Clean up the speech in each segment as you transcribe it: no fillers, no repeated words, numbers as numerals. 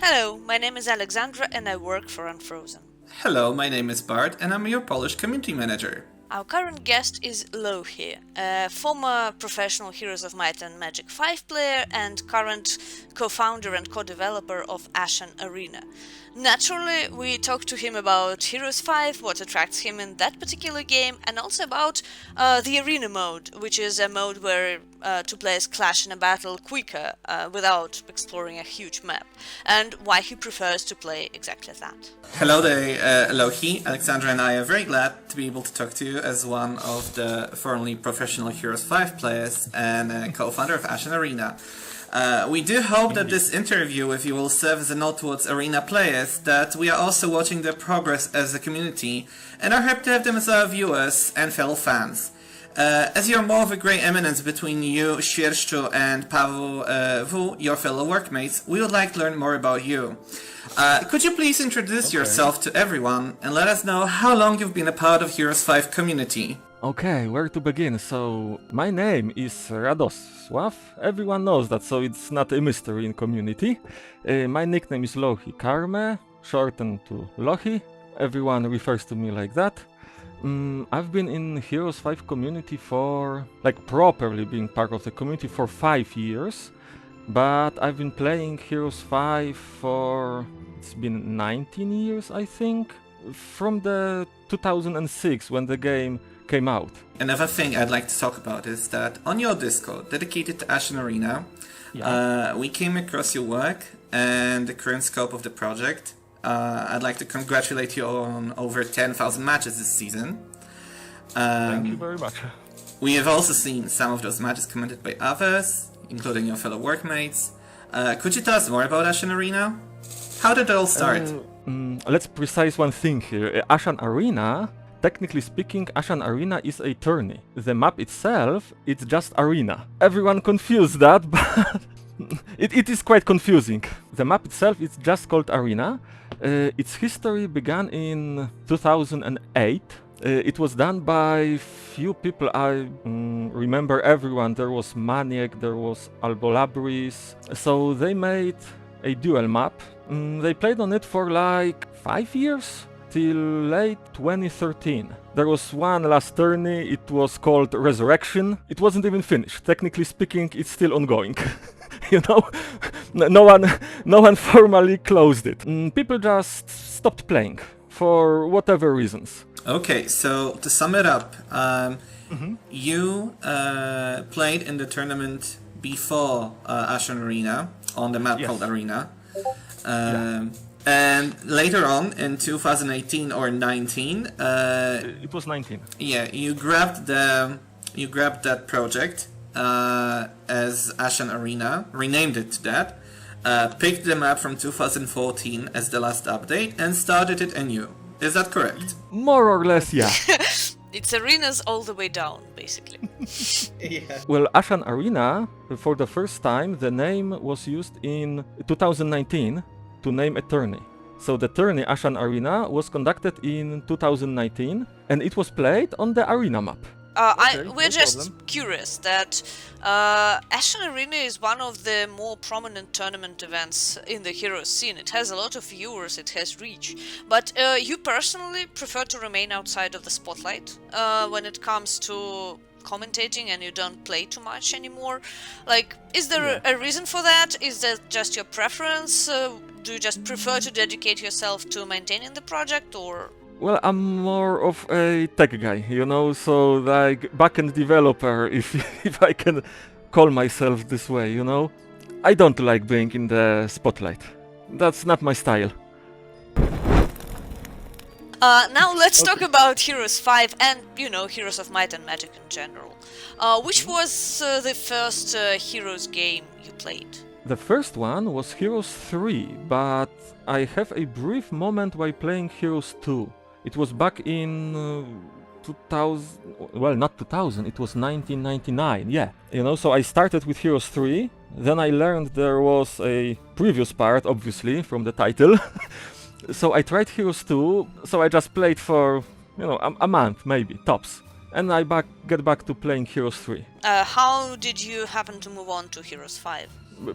Hello, my name is Alexandra and I work for Unfrozen. Hello, my name is Bart and I'm your Polish community manager. Our current guest is Lohi, a former professional Heroes of Might and Magic 5 player and current co-founder and co-developer of Ashan Arena. Naturally, we talked to him about Heroes 5, what attracts him in that particular game, and also about the Arena mode, which is a mode where two players clash in a battle quicker without exploring a huge map, and why he prefers to play exactly that. Hello there, Lohi. Alexandra and I are very glad to be able to talk to you as one of the formerly professional Heroes 5 players and co-founder of Ashan Arena. We do hope that this interview with you will serve as a note towards Arena players that we are also watching their progress as a community and are happy to have them as our viewers and fellow fans. As you're more of a grey eminence between you, Świerszczu, and Paweł W, your fellow workmates, we would like to learn more about you. Could you please introduce yourself to everyone and let us know how long you've been a part of Heroes 5 community? Okay, where to begin? So, my name is Radosław. Everyone knows that, so it's not a mystery in community. My nickname is Lohikaarme, shortened to Lohi. Everyone refers to me like that. I've been in Heroes 5 community for, properly being part of the community for 5 years. But I've been playing Heroes 5 for, it's been 19 years, I think. From the 2006, when the game came out. Another thing I'd like to talk about is that on your Discord, dedicated to Ashan Arena, we came across your work and the current scope of the project. I'd like to congratulate you on over 10,000 matches this season. Thank you very much. We have also seen some of those matches commented by others, including your fellow workmates. Could you tell us more about Ashan Arena? How did it all start? Let's precise one thing here. Ashan Arena, technically speaking, Ashan Arena is a tourney. The map itself, it's just arena. Everyone confused that, but it is quite confusing. The map itself is just called Arena. Its history began in 2008. It was done by few people. I remember everyone. There was Maniac, there was Albolabris. So they made a duel map. They played on it for 5 years, till late 2013. There was one last tourney, it was called Resurrection. It wasn't even finished. Technically speaking, it's still ongoing. You know? No one formally closed it. People just stopped playing, for whatever reasons. Okay, so to sum it up, you played in the tournament before Ashan Arena, on the map called Arena. And later on, in 2018 or 19, it was 19. Yeah, you grabbed that project as Ashan Arena, renamed it to that, picked the map from 2014 as the last update, and started it anew. Is that correct? More or less, yeah. It's arenas all the way down, basically. Yeah. Well, Ashan Arena, for the first time, the name was used in 2019 to name a tourney. So the tourney Ashan Arena was conducted in 2019 and it was played on the arena map. We're just curious that Ashan Arena is one of the more prominent tournament events in the Heroes scene. It has a lot of viewers, it has reach. But you personally prefer to remain outside of the spotlight when it comes to commentating and you don't play too much anymore. Is there a reason for that? Is that just your preference? Do you just prefer to dedicate yourself to maintaining the project, or...? Well, I'm more of a tech guy, you know, so backend developer, if I can call myself this way, you know. I don't like being in the spotlight. That's not my style. Now let's talk about Heroes 5 and, Heroes of Might and Magic in general. Which was the first Heroes game you played? The first one was Heroes 3, but I have a brief moment while playing Heroes 2. It was back in 2000, well, not 2000, it was 1999, yeah. So I started with Heroes 3, then I learned there was a previous part, obviously, from the title. So I tried Heroes 2, so I just played for, a month, maybe, tops. and I get back to playing Heroes 3. How did you happen to move on to Heroes 5?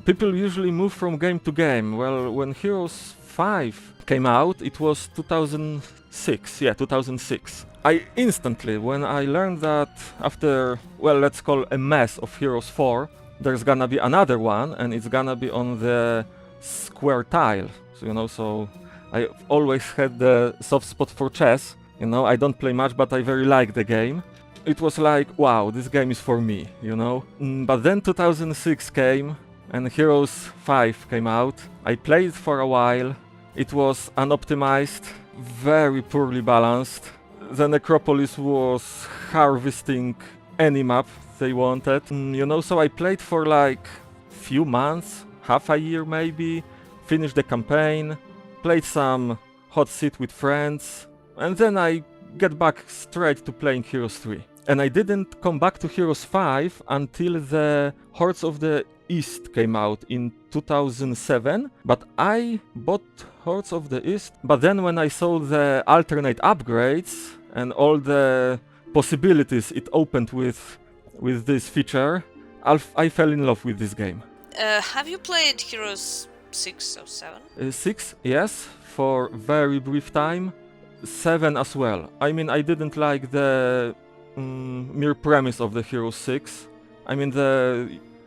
People usually move from game to game. Well, when Heroes 5 came out, it was 2006. Yeah, 2006. I instantly, when I learned that after, well, let's call a mess of Heroes 4, there's gonna be another one, and it's gonna be on the square tile. So, you know, so I always had the soft spot for chess. You know, I don't play much, but I very like the game. It was like, wow, this game is for me, you know. But then 2006 came, and Heroes 5 came out. I played for a while. It was unoptimized, very poorly balanced. The Necropolis was harvesting any map they wanted. You know, so I played for like few months, half a year maybe, finished the campaign, played some hot seat with friends, and then I get back straight to playing Heroes 3. And I didn't come back to Heroes 5 until the Hordes of the East came out in 2007, but I bought Hordes of the East, but then when I saw the alternate upgrades and all the possibilities it opened with this feature, I fell in love with this game. Have you played Heroes 6 or 7? 6, yes, for very brief time. 7 as well. I mean, I didn't like the mere premise of the Heroes 6. I mean,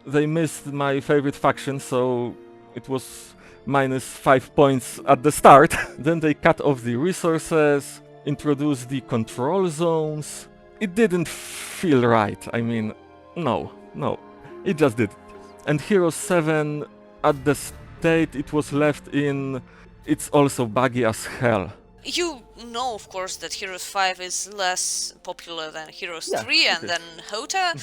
they missed my favorite faction, so it was -5 points at the start. Then they cut off the resources, introduced the control zones. It didn't feel right. I mean, no, it just didn't. And Heroes 7, at the state it was left in, it's also buggy as hell. You know, of course, that Heroes 5 is less popular than Heroes Yeah, 3 and it is. then HOTA,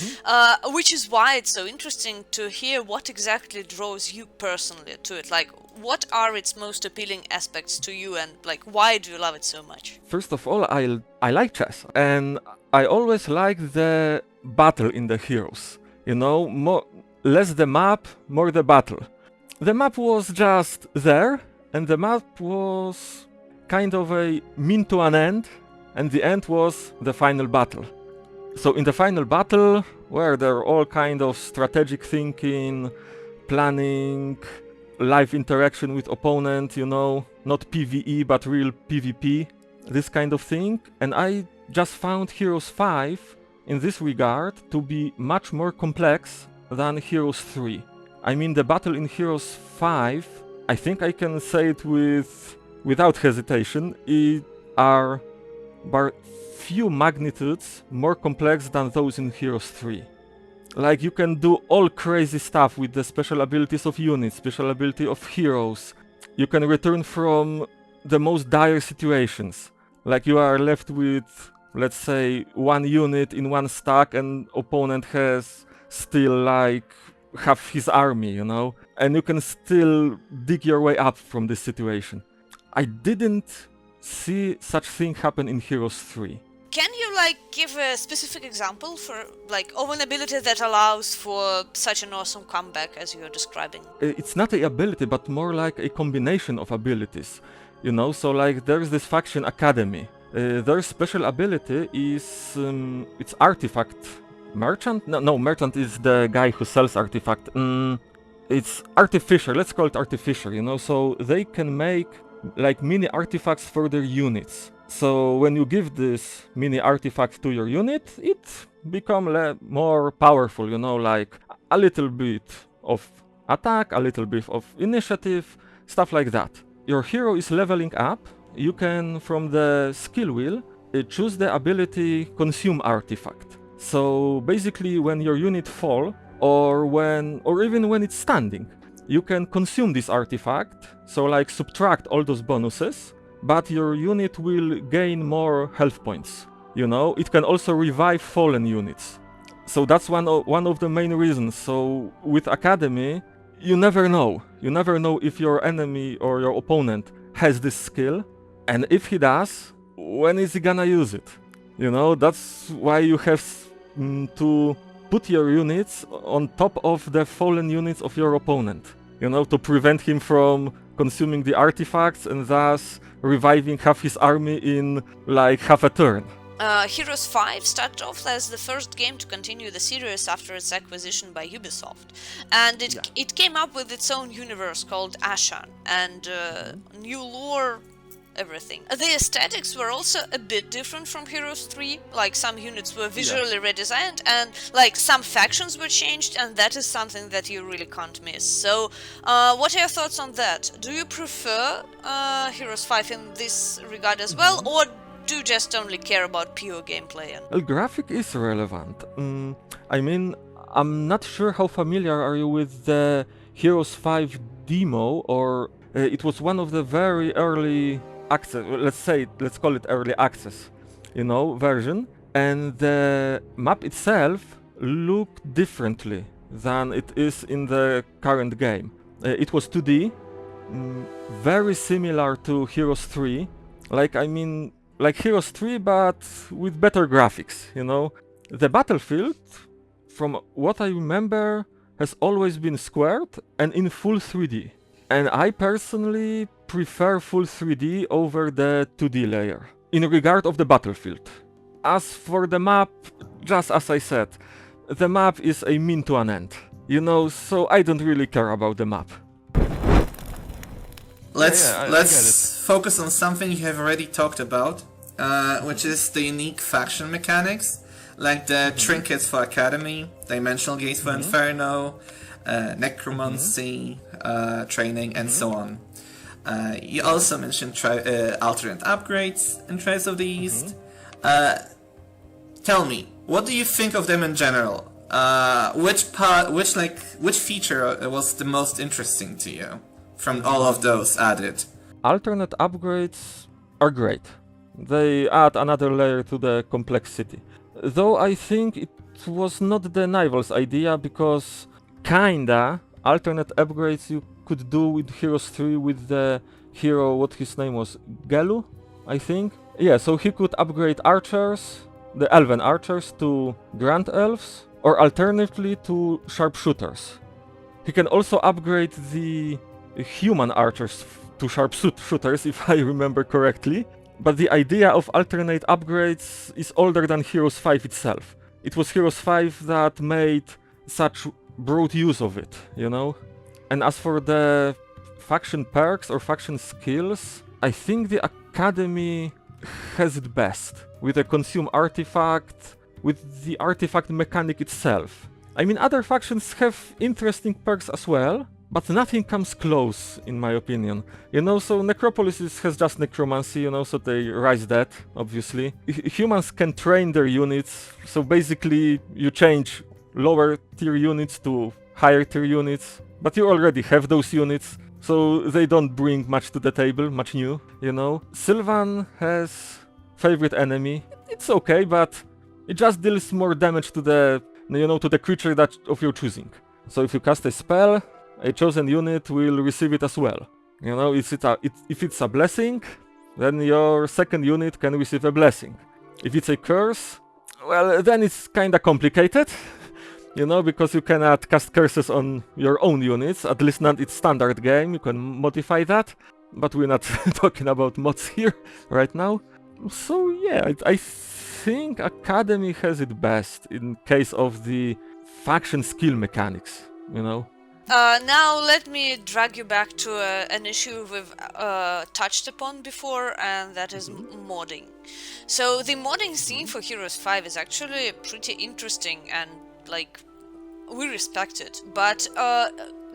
which is why it's so interesting to hear what exactly draws you personally to it. Like, what are its most appealing aspects to you, and like, why do you love it so much? First of all, I like chess, and I always like the battle in the Heroes. You know, less the map, more the battle. The map was just there, and the map was kind of a mean to an end, and the end was the final battle. So in the final battle, where there are all kind of strategic thinking, planning, live interaction with opponent, you know, not PvE but real PvP, this kind of thing. And I just found Heroes 5 in this regard to be much more complex than Heroes 3. I mean, the battle in Heroes 5, I think I can say it without hesitation, it are by few magnitudes more complex than those in Heroes 3. Like, you can do all crazy stuff with the special abilities of units, special ability of heroes. You can return from the most dire situations. Like, you are left with, let's say, one unit in one stack and opponent has still like half his army, you know? And you can still dig your way up from this situation. I didn't see such thing happen in Heroes 3. Can you like give a specific example for like of an ability that allows for such an awesome comeback as you're describing? It's not an ability, but more like a combination of abilities, you know? So like there's this faction Academy. Their special ability is it's artifact merchant. No, merchant is the guy who sells artifact. It's artificer. Let's call it artificer, you know? So they can make like mini artifacts for their units. So when you give this mini artifact to your unit, it become more powerful, you know, like a little bit of attack, a little bit of initiative, stuff like that. Your hero is leveling up. You can, from the skill wheel, choose the ability Consume Artifact. So basically when your unit fall, or even when it's standing, you can consume this artifact, so like subtract all those bonuses, but your unit will gain more health points. You know, it can also revive fallen units. So that's one of the main reasons. So with Academy, you never know. You never know if your enemy or your opponent has this skill, and if he does, when is he gonna use it? You know, that's why you have to put your units on top of the fallen units of your opponent. You know, to prevent him from consuming the artifacts and thus reviving half his army in like half a turn. Heroes 5 started off as the first game to continue the series after its acquisition by Ubisoft, and it came up with its own universe called Ashan, and new lore, everything. The aesthetics were also a bit different from Heroes 3, like some units were visually redesigned, and like some factions were changed, and that is something that you really can't miss. So, what are your thoughts on that? Do you prefer Heroes 5 in this regard as well, or do you just only care about pure gameplay? Well, graphic is relevant. I mean, I'm not sure how familiar are you with the Heroes 5 demo, or it was one of the very early access, let's call it early access, version, and the map itself looked differently than it is in the current game. It was 2D, very similar to Heroes 3, like Heroes 3 but with better graphics, The battlefield, from what I remember, has always been squared and in full 3D. And I personally prefer full 3D over the 2D layer, in regard of the battlefield. As for the map, just as I said, the map is a mean to an end, so I don't really care about the map. Let's focus on something you have already talked about, which is the unique faction mechanics, like the trinkets for Academy, dimensional gates for Inferno, necromancy, training, and so on. You also mentioned alternate upgrades in Trails of the East. Tell me, what do you think of them in general? Which feature was the most interesting to you from all of those added? Alternate upgrades are great. They add another layer to the complexity. Though I think it was not the Nival's idea, because kinda alternate upgrades you could do with Heroes 3 with the hero, what his name was, Gelu, I think. Yeah, so he could upgrade archers, the elven archers, to Grand Elves, or alternatively to sharpshooters. He can also upgrade the human archers to sharpshooters, if I remember correctly. But the idea of alternate upgrades is older than Heroes 5 itself. It was Heroes 5 that made such broad use of it, And as for the faction perks or faction skills, I think the Academy has it best, with a consume artifact, with the artifact mechanic itself. I mean, other factions have interesting perks as well, but nothing comes close, in my opinion. So Necropolis has just necromancy, so they rise dead, obviously. Humans can train their units, so basically you change lower tier units to higher tier units, but you already have those units, so they don't bring much to the table, much new, Sylvan has favorite enemy. It's okay, but it just deals more damage to the, to the creature of your choosing. So if you cast a spell, a chosen unit will receive it as well. If it's a blessing, then your second unit can receive a blessing. If it's a curse, well, then it's kinda complicated, because you cannot cast curses on your own units, at least not its standard game, you can modify that, but we're not talking about mods here right now. So yeah, I think Academy has it best in case of the faction skill mechanics, Now let me drag you back to an issue we've touched upon before, and that is modding. So the modding scene for Heroes 5 is actually pretty interesting, and we respect it. But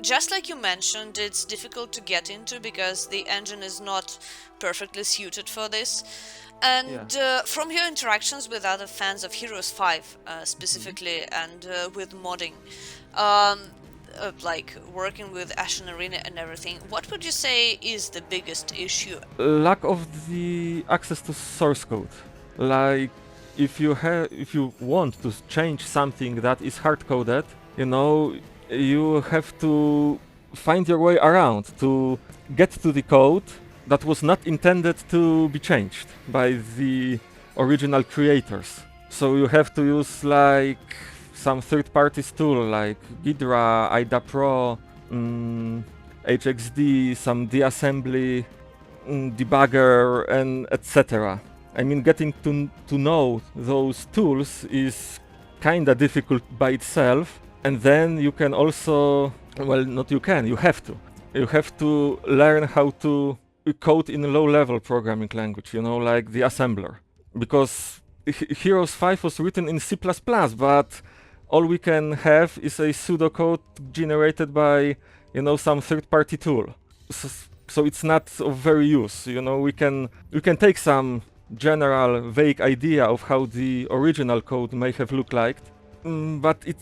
just like you mentioned, it's difficult to get into because the engine is not perfectly suited for this. And from your interactions with other fans of Heroes 5 specifically, and with modding, working with Ashan Arena and everything, what would you say is the biggest issue? Lack of the access to source code. If you want to change something that is hard-coded, you have to find your way around to get to the code that was not intended to be changed by the original creators. So you have to use some third-party tool like Ghidra, IDA Pro, HXD, some deassembly, debugger, and etc. I mean, getting to know those tools is kinda difficult by itself, and then you can also, well, not you can, you have to. You have to learn how to code in a low-level programming language, you know, like the assembler. Because Heroes 5 was written in C++, but all we can have is a pseudocode generated by, you know, some third-party tool. So it's not of very use, you know. We can take some general vague idea of how the original code may have looked like, but it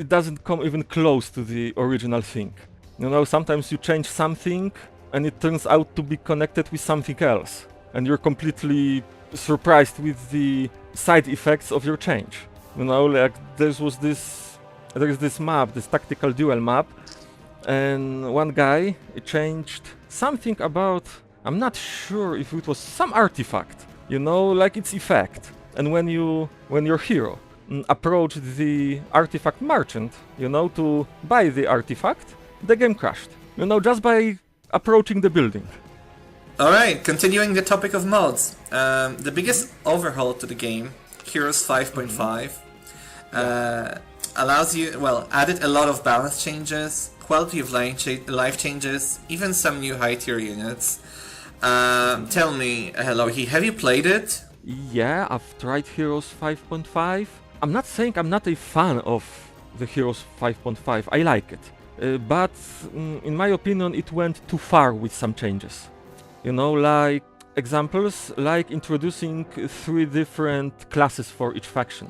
doesn't come even close to the original thing. You know, sometimes you change something and it turns out to be connected with something else, and you're completely surprised with the side effects of your change. You know, like there is this map, this tactical duel map, and one guy changed something about, I'm not sure if it was some artifact, you know, like its effect. And when your hero approached the artifact merchant, you know, to buy the artifact, the game crashed, you know, just by approaching the building. Alright, continuing the topic of mods. The biggest overhaul to the game, Heroes 5.5, allows you, well, added a lot of balance changes, quality of life changes, even some new high tier units. Tell me, Lohi, have you played it? Yeah, I've tried Heroes 5.5. I'm not saying I'm not a fan of the Heroes 5.5, I like it. But in my opinion it went too far with some changes. You know, like examples like introducing 3 different classes for each faction.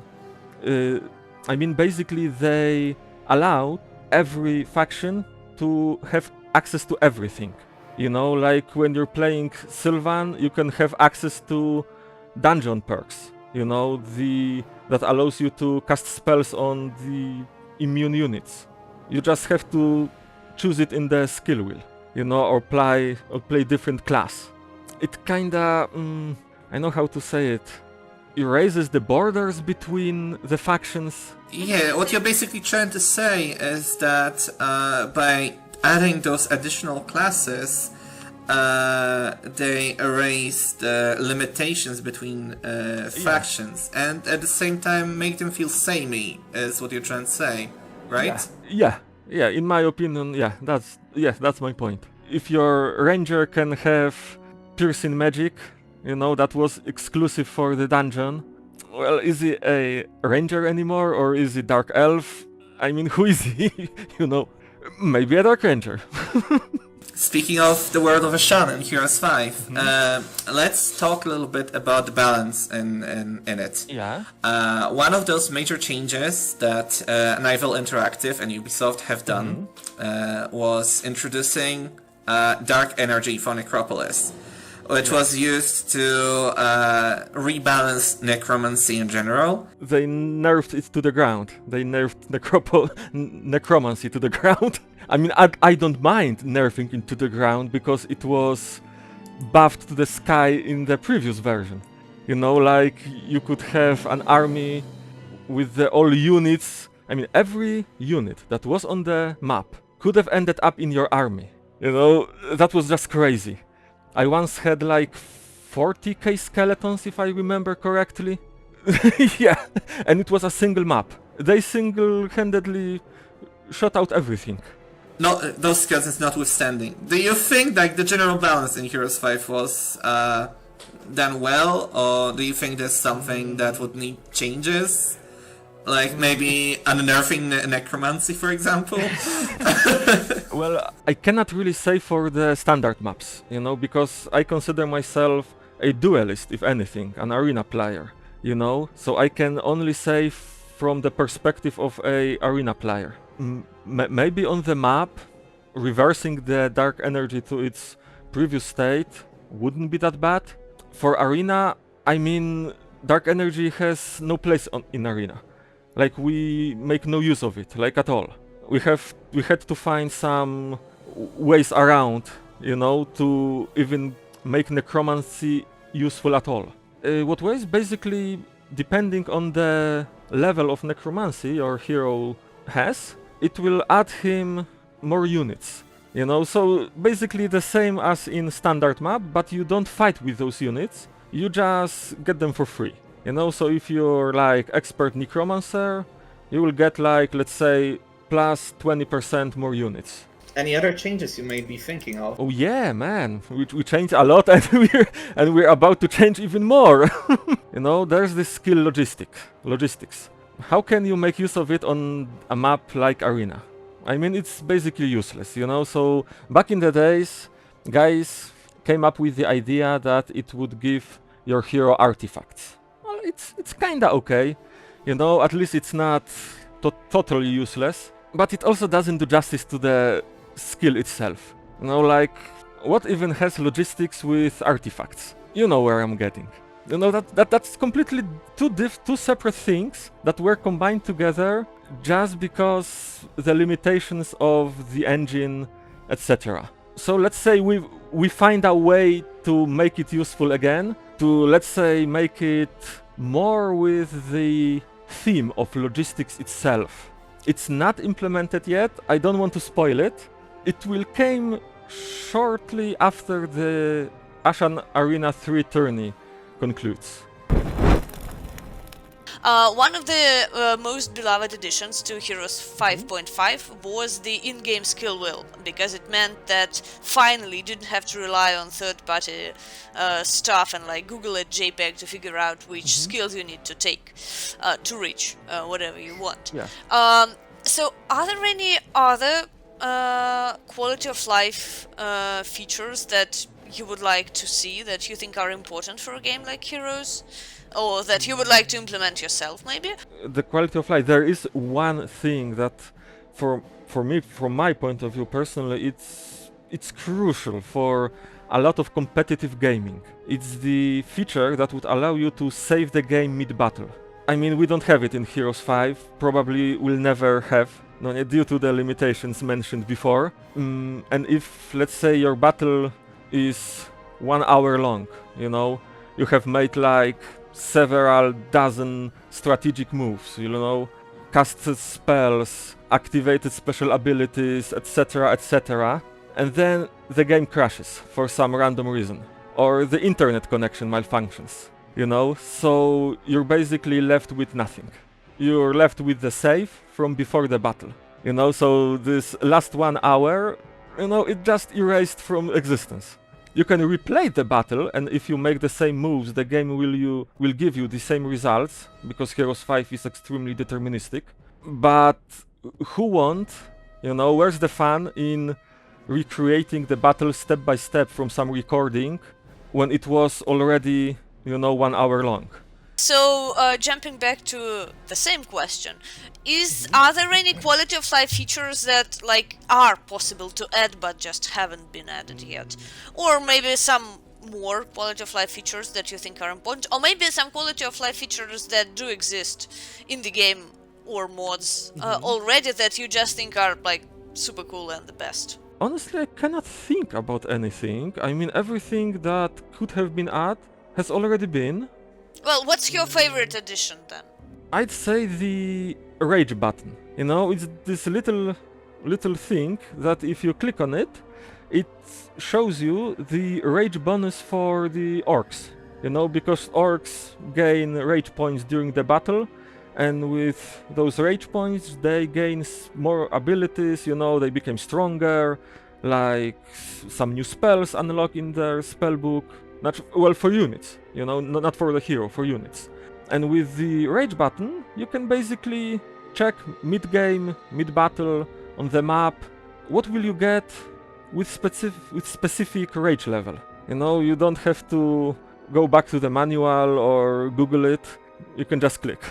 I mean, basically they allowed every faction to have access to everything. You know, like when you're playing Sylvan, you can have access to dungeon perks, you know, that allows you to cast spells on the immune units. You just have to choose it in the skill wheel, you know, or play different class. It kinda, I know how to say it, erases the borders between the factions. Yeah, what you're basically trying to say is that by adding those additional classes, they erase the limitations between factions, and at the same time make them feel samey, is what you're trying to say, right? Yeah, in my opinion, that's my point. If your ranger can have piercing magic, you know, that was exclusive for the dungeon, well, is he a ranger anymore, or is he dark elf? I mean, who is he? You know, maybe a dark ranger. Speaking of the world of Ashan in Heroes 5, let's talk a little bit about the balance in it. Yeah. One of those major changes that Nivel Interactive and Ubisoft have done was introducing dark energy for Necropolis, which was used to rebalance necromancy in general. They nerfed it to the ground. They nerfed necromancy to the ground. I mean, I don't mind nerfing it to the ground because it was buffed to the sky in the previous version. You know, like you could have an army with all units. I mean, every unit that was on the map could have ended up in your army. You know, that was just crazy. I once had like 40k skeletons, if I remember correctly. Yeah, and it was a single map. They single-handedly shot out everything. No, those skeletons notwithstanding, do you think like the general balance in Heroes 5 was done well, or do you think there's something that would need changes? Like maybe unnerving necromancy, for example? Well, I cannot really say for the standard maps, you know, because I consider myself a duelist, if anything, an arena player, you know, so I can only say from the perspective of a arena player. Maybe on the map, reversing the dark energy to its previous state wouldn't be that bad. For arena, I mean, dark energy has no place in arena. Like, we make no use of it, like at all. We had to find some ways around, you know, to even make necromancy useful at all. What ways? Basically, depending on the level of necromancy your hero has, it will add him more units, you know, so basically the same as in standard map, but you don't fight with those units, you just get them for free. You know, so if you're like expert necromancer, you will get like, let's say, plus 20% more units. Any other changes you may be thinking of? Oh yeah, man, we changed a lot and we're about to change even more. You know, there's this skill logistics. How can you make use of it on a map like Arena? I mean, it's basically useless, you know, so back in the days, guys came up with the idea that it would give your hero artifacts. Well, it's kinda okay, you know, at least it's not totally useless, but it also doesn't do justice to the skill itself. You know, like, what even has logistics with artifacts? You know where I'm getting. You know, that's completely two separate things that were combined together just because the limitations of the engine, etc. So let's say we find a way to make it useful again, to, let's say, make it more with the theme of logistics itself. It's not implemented yet, I don't want to spoil it. It will come shortly after the Ashan Arena 3 tourney concludes. One of the most beloved additions to Heroes 5.5 was the in-game skill wheel, because it meant that finally you didn't have to rely on third-party stuff and like Google a JPEG to figure out which skills you need to take to reach whatever you want. Yeah. So are there any other quality of life features that you would like to see, that you think are important for a game like Heroes? Or that you would like to implement yourself, maybe? The quality of life, there is one thing that for me, from my point of view personally, it's crucial for a lot of competitive gaming. It's the feature that would allow you to save the game mid-battle. I mean, we don't have it in Heroes 5, probably will never have, due to the limitations mentioned before. And if, let's say, your battle is 1 hour long, you know, you have made like several dozen strategic moves, you know, casted spells, activated special abilities, etc., etc., and then the game crashes for some random reason, or the internet connection malfunctions, you know, so you're basically left with nothing. You're left with the save from before the battle, you know, so this last 1 hour, you know, it just erased from existence. You can replay the battle, and if you make the same moves, the game will give you the same results, because Heroes 5 is extremely deterministic. But who won't? You know, where's the fun in recreating the battle step by step from some recording when it was already, you know, 1 hour long? So, jumping back to the same question, are there any quality of life features that like are possible to add but just haven't been added yet? Or maybe some more quality of life features that you think are important? Or maybe some quality of life features that do exist in the game or mods already that you just think are like super cool and the best? Honestly, I cannot think about anything. I mean, everything that could have been added has already been. Well, what's your favorite addition then? I'd say the rage button. You know, it's this little thing that if you click on it, it shows you the rage bonus for the orcs. You know, because orcs gain rage points during the battle, and with those rage points they gain more abilities, you know, they become stronger, like some new spells unlock in their spellbook. Well, for units, you know, not for the hero, for units. And with the rage button, you can basically check mid-game, mid-battle, on the map, what will you get with specific rage level. You know, you don't have to go back to the manual or Google it, you can just click.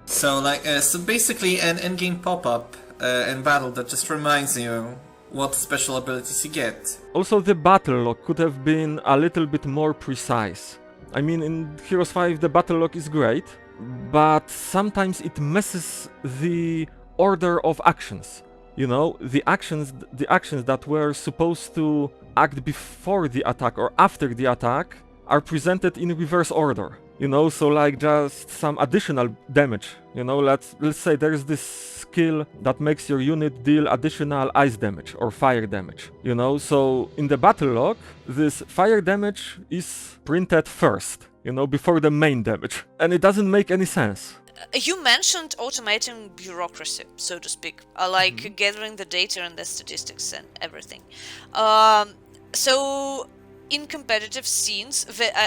So, so basically an in-game pop-up in battle that just reminds you what special abilities you get. Also, the battle log could have been a little bit more precise. I mean, in Heroes 5 the battle log is great, but sometimes it messes the order of actions. You know, the actions that were supposed to act before the attack or after the attack are presented in reverse order. You know, so like just some additional damage. You know, let's say there is this skill that makes your unit deal additional ice damage or fire damage. You know, so in the battle log, this fire damage is printed first. before the main damage. And it doesn't make any sense. You mentioned automating bureaucracy, so to speak, like gathering the data and the statistics and everything. So in competitive scenes,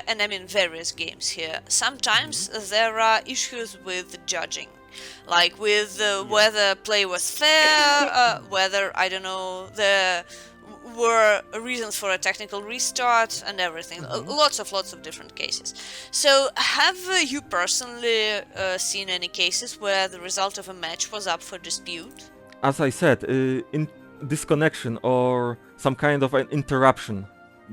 and I mean various games here, sometimes there are issues with judging, like with whether play was fair, whether, I don't know, there were reasons for a technical restart and everything. Lots of different cases. So have you personally seen any cases where the result of a match was up for dispute? As I said, in disconnection or some kind of an interruption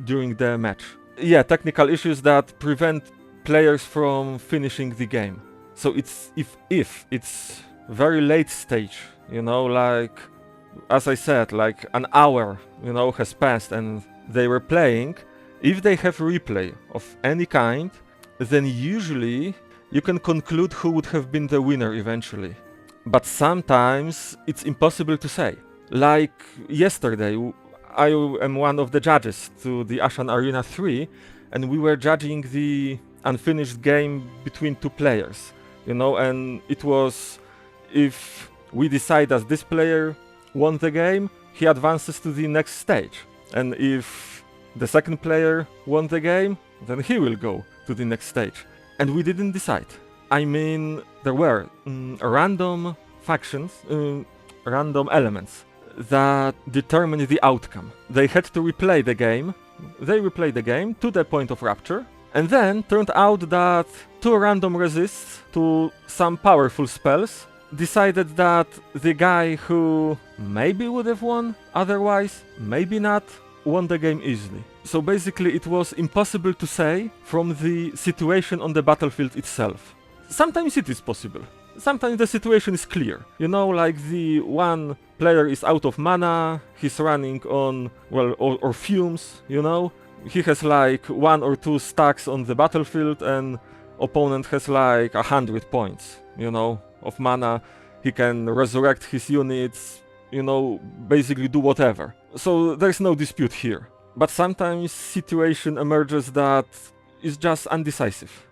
during the match. Yeah, technical issues that prevent players from finishing the game. So it's if it's very late stage, like as I said, like an hour, has passed and they were playing. If they have replay of any kind, then usually you can conclude who would have been the winner eventually. But sometimes it's impossible to say. Like yesterday, I am one of the judges to the Ashan Arena 3, and we were judging the unfinished game between two players, and it was, if we decide as this player won the game, he advances to the next stage, and if the second player won the game, then he will go to the next stage. And we didn't decide. I mean, there were random factions, random elements that determined the outcome. They had to replay the game. They replayed the game to the point of rupture, and then turned out that two random resists to some powerful spells decided that the guy who maybe would have won otherwise, maybe not, won the game easily. So basically it was impossible to say from the situation on the battlefield itself. Sometimes it is possible. Sometimes the situation is clear. Like the one player is out of mana, he's running on, or fumes, He has like 1 or 2 stacks on the battlefield and opponent has like 100 points, of mana. He can resurrect his units, basically do whatever. So there's no dispute here. But sometimes situation emerges that is just undecisive.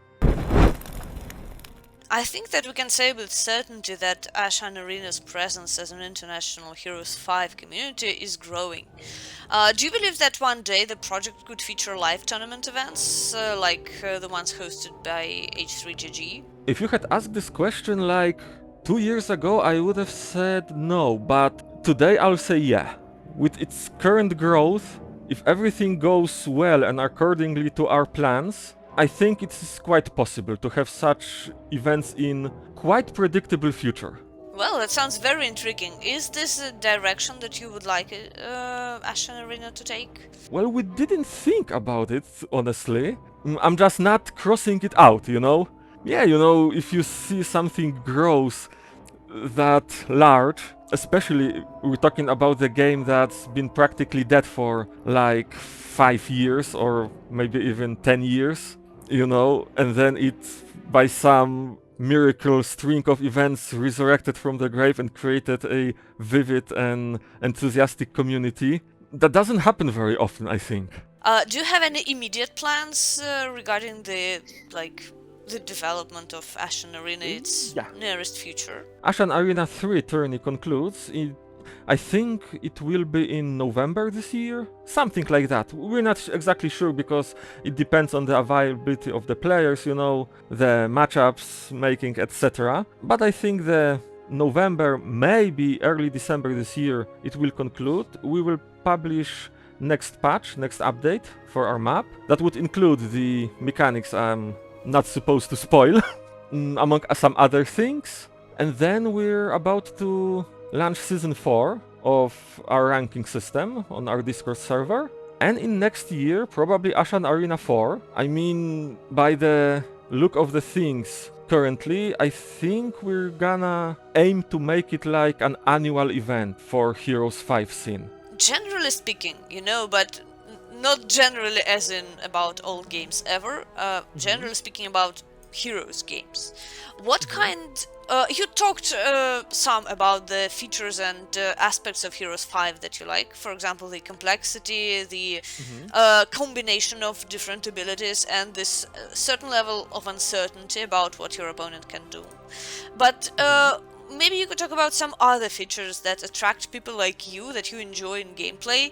I think that we can say with certainty that Ashan Arena's presence as an international Heroes 5 community is growing. Do you believe that one day the project could feature live tournament events, like the ones hosted by H3GG? If you had asked this question like 2 years ago, I would have said no, but today I'll say yeah. With its current growth, if everything goes well and accordingly to our plans, I think it's quite possible to have such events in quite predictable future. Well, that sounds very intriguing. Is this a direction that you would like Ashan Arena to take? Well, we didn't think about it, honestly. I'm just not crossing it out, Yeah, if you see something grows that large, especially we're talking about the game that's been practically dead for like 5 years or maybe even 10 years, and then it, by some miracle string of events, resurrected from the grave and created a vivid and enthusiastic community. That doesn't happen very often, I think. Do you have any immediate plans regarding the development of Ashan Arena, its nearest future? Ashan Arena 3 tourney concludes. I think it will be in November this year, something like that. We're not exactly sure because it depends on the availability of the players, the matchups making, etc. But I think the November, maybe early December this year, it will conclude. We will publish next patch, next update for our map. That would include the mechanics I'm not supposed to spoil, among some other things. And then we're about to launch Season 4 of our ranking system on our Discord server. And in next year, probably Ashan Arena 4. I mean, by the look of the things currently, I think we're gonna aim to make it like an annual event for Heroes 5 scene. Generally speaking, but not generally as in about all games ever, generally speaking about Heroes games. What kind you talked some about the features and aspects of Heroes 5 that you like. For example, the complexity, the combination of different abilities, and this certain level of uncertainty about what your opponent can do. But maybe you could talk about some other features that attract people like you, that you enjoy in gameplay.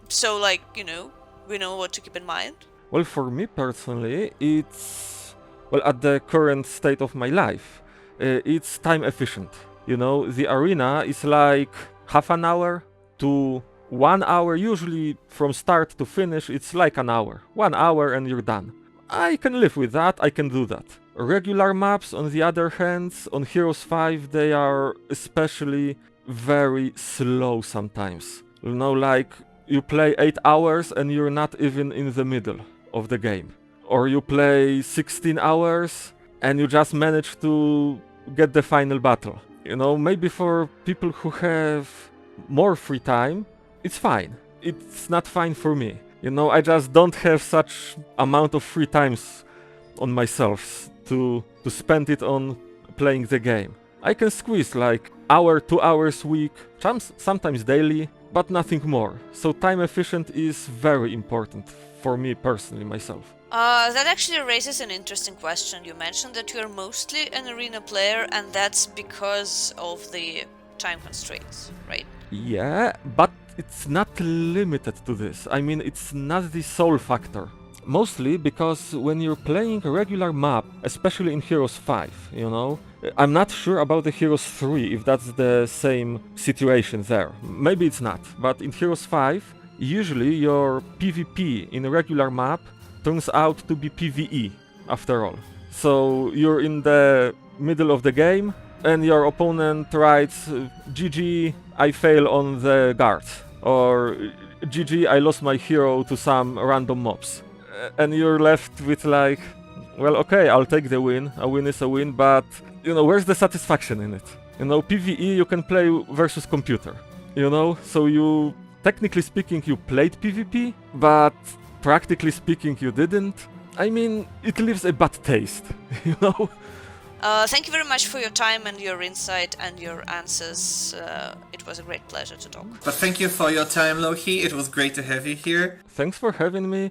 So, like, you know, we know what to keep in mind. Well, for me personally, it's, well, at the current state of my life, it's time efficient. You know, the arena is like half an hour to 1 hour, usually from start to finish, it's like an hour. 1 hour and you're done. I can live with that, I can do that. Regular maps, on the other hand, on Heroes 5, they are especially very slow sometimes. You know, like, you play 8 hours and you're not even in the middle of the game. Or you play 16 hours and you just manage to get the final battle. You know, maybe for people who have more free time, it's fine. It's not fine for me. You know, I just don't have such amount of free times on myself to spend it on playing the game. I can squeeze like hour, 2 hours week, sometimes daily, but nothing more. So time efficient is very important for me personally, myself. That actually raises an interesting question. You mentioned that you're mostly an arena player, and that's because of the time constraints, right? Yeah, but it's not limited to this. I mean, it's not the sole factor. Mostly because when you're playing a regular map, especially in Heroes 5, you know, I'm not sure about the Heroes 3 if that's the same situation there. Maybe it's not, but in Heroes 5, usually your PvP in a regular map turns out to be PvE after all. So you're in the middle of the game and your opponent writes GG, I fail on the guard, or GG, I lost my hero to some random mobs. And you're left with like, well, okay, I'll take the win. A win is a win, but, you know, where's the satisfaction in it? You know, PvE you can play versus computer, you know? So you, technically speaking, you played PvP, but practically speaking, you didn't. I mean, it leaves a bad taste, you know? Thank you very much for your time and your insight and your answers. It was a great pleasure to talk. But thank you for your time, Loki. It was great to have you here. Thanks for having me.